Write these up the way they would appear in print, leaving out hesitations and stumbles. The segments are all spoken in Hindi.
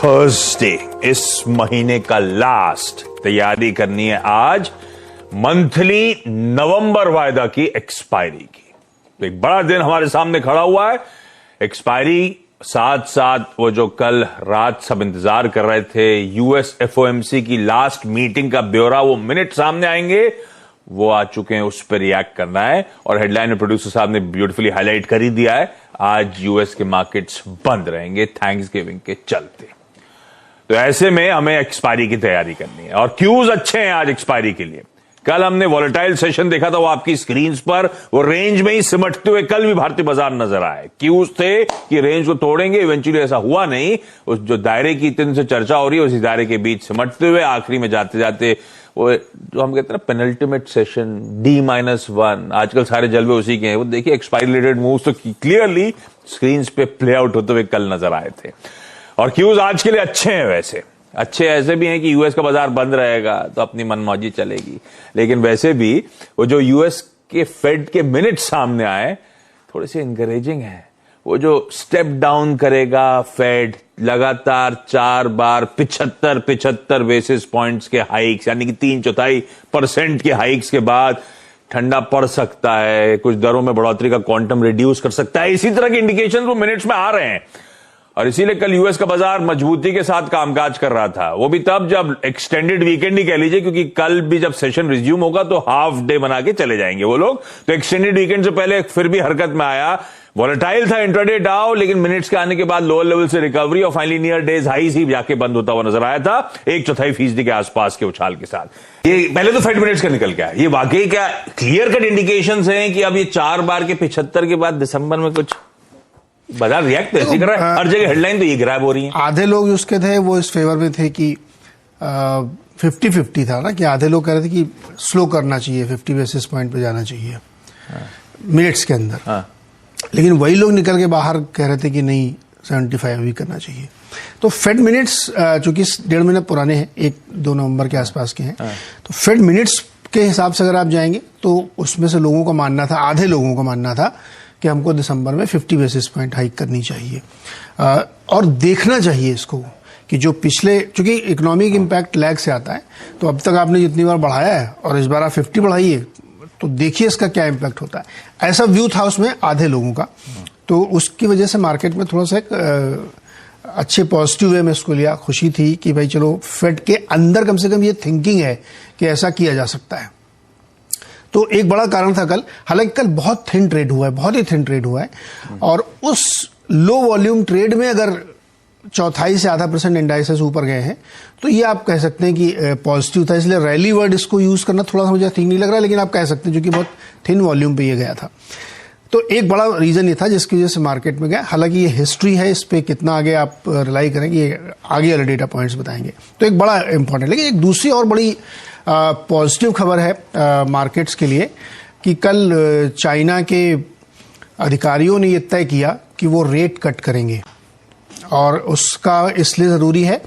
थर्सडे, इस महीने का लास्ट। तैयारी करनी है आज मंथली नवंबर वायदा की एक्सपायरी की। तो एक बड़ा दिन हमारे सामने खड़ा हुआ है। एक्सपायरी साथ साथ वो जो कल रात सब इंतजार कर रहे थे, यूएस एफओएमसी की लास्ट मीटिंग का ब्यौरा, वो मिनट सामने आएंगे, वो आ चुके हैं, उस पर रिएक्ट करना है। और हेडलाइन में प्रोड्यूसर साहब ने ब्यूटीफुली हाईलाइट कर ही दिया है, आज यूएस के मार्केट्स बंद रहेंगे थैंक्सगिविंग के चलते। तो ऐसे में हमें एक्सपायरी की तैयारी करनी है और क्यूज अच्छे हैं आज एक्सपायरी के लिए। कल हमने वॉलेटाइल सेशन देखा था, वो आपकी स्क्रीन पर वो रेंज में ही सिमटते हुए कल भी भारतीय बाजार नजर आए। क्यूज थे कि रेंज को तोड़ेंगे, इवेंचुअली ऐसा हुआ नहीं। उस जो दायरे की इतने से चर्चा हो रही है, उसी दायरे के बीच सिमटते हुए आखिरी में जाते जाते वो जो हम कहते हैं ना पेनल्टीमेट सेशन D-1, आजकल सारे जलवे उसी के हैं। वो देखिए एक्सपायरी रिलेटेड मूव्स तो क्लियरली स्क्रीन पे प्ले आउट होते हुए कल नजर आए थे। और क्यूज आज के लिए अच्छे हैं, वैसे अच्छे ऐसे भी हैं कि यूएस का बाजार बंद रहेगा तो अपनी मनमौजी चलेगी, लेकिन वैसे भी वो जो यूएस के फेड के मिनट सामने आए थोड़े से इंकरेजिंग है। वो जो स्टेप डाउन करेगा फेड, लगातार 4 बार 75 बेसिस पॉइंट्स के हाइक्स, यानी कि 3/4% के हाइक्स के बाद ठंडा पड़ सकता है, कुछ दरों में बढ़ोतरी का क्वांटम रिड्यूस कर सकता है। इसी तरह के इंडिकेशन वो मिनट्स में आ रहे हैं। और इसीलिए कल यूएस का बाजार मजबूती के साथ कामकाज कर रहा था। वो भी तब जब एक्सटेंडेड वीकेंड ही कह लीजिए, क्योंकि कल भी जब सेशन रिज्यूम होगा तो हाफ डे बना के चले जाएंगे वो लोग। तो एक्सटेंडेड वीकेंड से पहले फिर भी हरकत में आया। वॉलेटाइल था इंट्राडे डाउ, लेकिन मिनट्स के आने के बाद लोअर लेवल से रिकवरी और फाइनली नियर डेज हाई ही जाके बंद होता हुआ नजर आया था 1/4% के आसपास के उछाल के साथ। ये पहले तो फेड मिनट्स का निकल गया। ये वाकई क्या क्लियर कट इंडिकेशंस हैं कि अब ये 4 बार के 75 के बाद दिसंबर में कुछ बाजार रिएक्ट ऐसे कर रहा है। हर जगह हेडलाइन तो ये ग्रैब हो रही है। आधे लोग उसके थे वो इस फेवर में थे कि 50-50 था ना, कि आधे लोग कह रहे थे कि स्लो करना चाहिए, 50 बेसिस पॉइंट पे जाना चाहिए मिनट्स के अंदर। लेकिन वही लोग निकल के बाहर कह रहे थे कि नहीं 75 भी करना चाहिए। तो फेड मिनट्स चूंकि 1.5 महीने पुराने हैं, 1-2 नवंबर के आसपास के हैं, तो फेड मिनट्स के हिसाब से अगर आप जाएंगे तो उसमें से लोगों का मानना था, आधे लोगों का मानना था कि हमको दिसंबर में 50 बेसिस पॉइंट हाइक करनी चाहिए। और देखना चाहिए इसको कि जो पिछले, चूंकि इकोनॉमिक इम्पैक्ट लैग से आता है, तो अब तक आपने जितनी बार बढ़ाया है और इस बार आप 50 बढ़ाइए तो देखिए इसका क्या इम्पैक्ट होता है। ऐसा व्यू था उसमें आधे लोगों का। तो उसकी वजह से मार्केट में थोड़ा सा एक अच्छे पॉजिटिव वे में इसको लिया। खुशी थी कि भाई चलो फेड के अंदर कम से कम ये थिंकिंग है कि ऐसा किया जा सकता है। तो एक बड़ा कारण था कल। हालांकि कल बहुत थिन ट्रेड हुआ है, बहुत ही थिन ट्रेड हुआ है। और उस लो वॉल्यूम ट्रेड में अगर 1/4 से आधा % इंडाइसेस ऊपर गए हैं तो ये आप कह सकते हैं कि पॉजिटिव था। इसलिए रैली वर्ड इसको यूज करना थोड़ा सा मुझे ठीक नहीं लग रहा है, लेकिन आप कह सकते हैं, जो कि बहुत थिन वॉल्यूम पे ये गया था। तो एक बड़ा रीजन ये था जिसकी वजह से मार्केट में गया। हालांकि ये हिस्ट्री है, इस पे कितना आगे आप रिलाई करेंगे ये आगे वाले डेटा पॉइंट्स बताएंगे। तो एक बड़ा इंपॉर्टेंट, लेकिन एक दूसरी और बड़ी पॉजिटिव खबर है मार्केट्स के लिए कि कल चाइना के अधिकारियों ने ये तय किया कि वो रेट कट करेंगे। और उसका इसलिए ज़रूरी है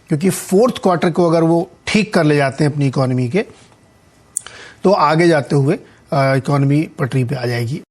क्योंकि 4th क्वार्टर को अगर वो ठीक कर ले जाते हैं अपनी इकोनॉमी के, तो आगे जाते हुए इकोनॉमी पटरी पे आ जाएगी।